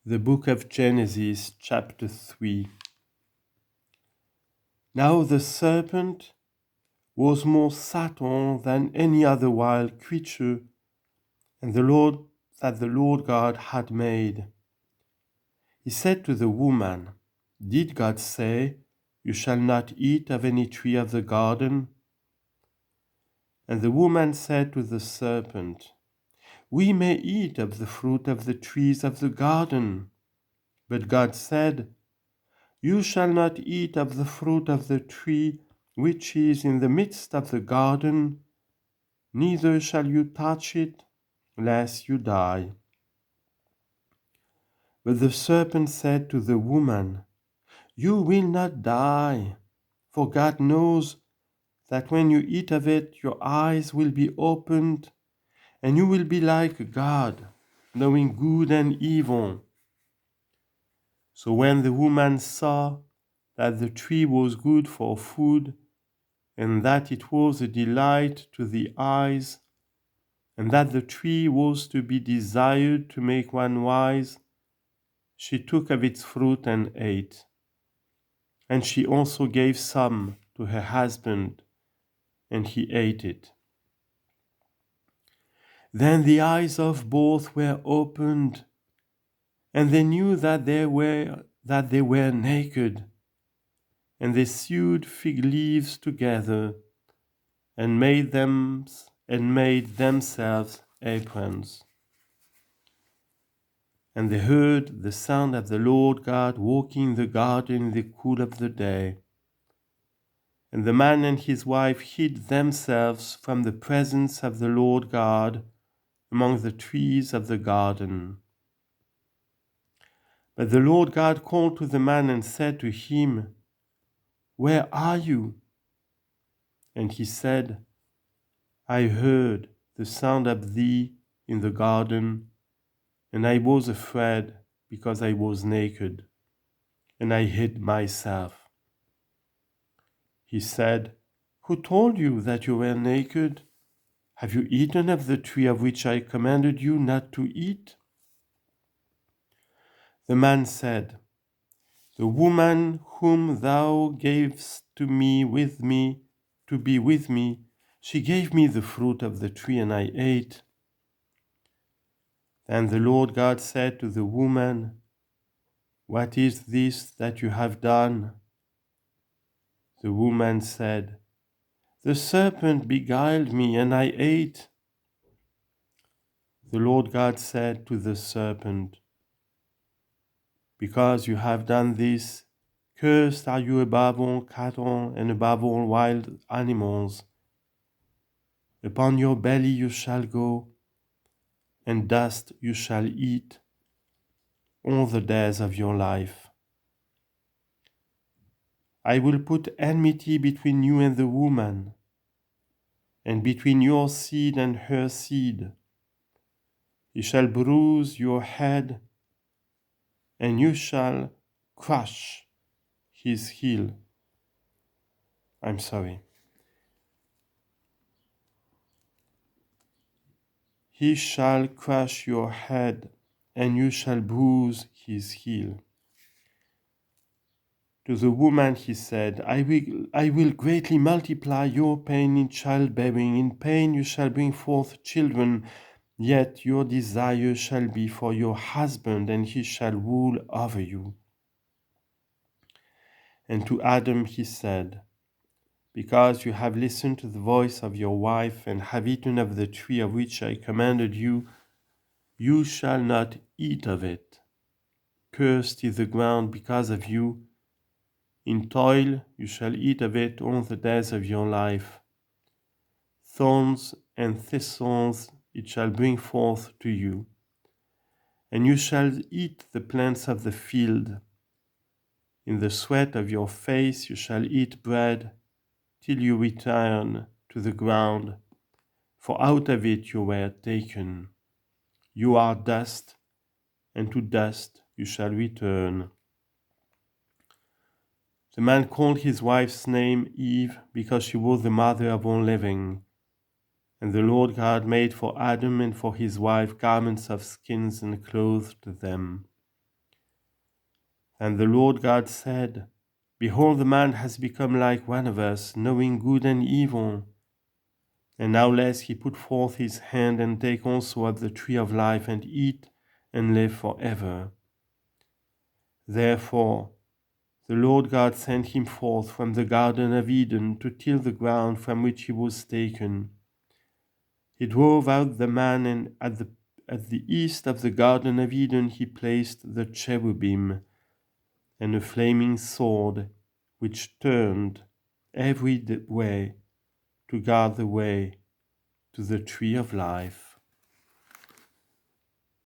The book of Genesis, chapter 3. Now the serpent was more subtle than any other wild creature that the Lord God had made. He said to the woman, "Did God say, 'You shall not eat of any tree of the garden'?" And the woman said to the serpent, "We may eat of the fruit of the trees of the garden." But God said, "You shall not eat of the fruit of the tree which is in the midst of the garden, neither shall you touch it, lest you die." But the serpent said to the woman, "You will not die, for God knows that when you eat of it, your eyes will be opened, and you will be like God, knowing good and evil." So when the woman saw that the tree was good for food, and that it was a delight to the eyes, and that the tree was to be desired to make one wise, she took of its fruit and ate. And she also gave some to her husband, and he ate it. Then the eyes of both were opened, and they knew that they were naked, and they sewed fig leaves together and made themselves aprons. And they heard the sound of the Lord God walking in the garden in the cool of the day. And the man and his wife hid themselves from the presence of the Lord God among the trees of the garden. But the Lord God called to the man and said to him, "Where are you?" And he said, "I heard the sound of thee in the garden, and I was afraid because I was naked, and I hid myself." He said, "Who told you that you were naked? Have you eaten of the tree of which I commanded you not to eat?" The man said, "The woman whom thou gavest to be with me, she gave me the fruit of the tree, and I ate." Then the Lord God said to the woman, "What is this that you have done?" The woman said, "The serpent beguiled me, and I ate." The Lord God said to the serpent, "Because you have done this, cursed are you above all cattle and above all wild animals. Upon your belly you shall go, and dust you shall eat all the days of your life. I will put enmity between you and the woman, and between your seed and her seed. He shall bruise your head, and you shall crush his heel." I'm sorry. "He shall crush your head, and you shall bruise his heel." To the woman he said, I will greatly multiply your pain in childbearing. In pain you shall bring forth children, yet your desire shall be for your husband, and he shall rule over you. And to Adam he said, "Because you have listened to the voice of your wife, and have eaten of the tree of which I commanded you, you shall not eat of it. Cursed is the ground because of you. In toil you shall eat of it all the days of your life. Thorns and thistles it shall bring forth to you. And you shall eat the plants of the field. In the sweat of your face you shall eat bread, till you return to the ground, for out of it you were taken. You are dust, and to dust you shall return." The man called his wife's name Eve, because she was the mother of all living. And the Lord God made for Adam and for his wife garments of skins and clothed them. And the Lord God said, Behold, the man has become like one of us, knowing good and evil. And now lest he put forth his hand and take also of the tree of life and eat and live forever. Therefore the Lord God sent him forth from the Garden of Eden to till the ground from which he was taken. He drove out the man, and at the east of the Garden of Eden he placed the cherubim and a flaming sword, which turned every way to guard the way to the tree of life.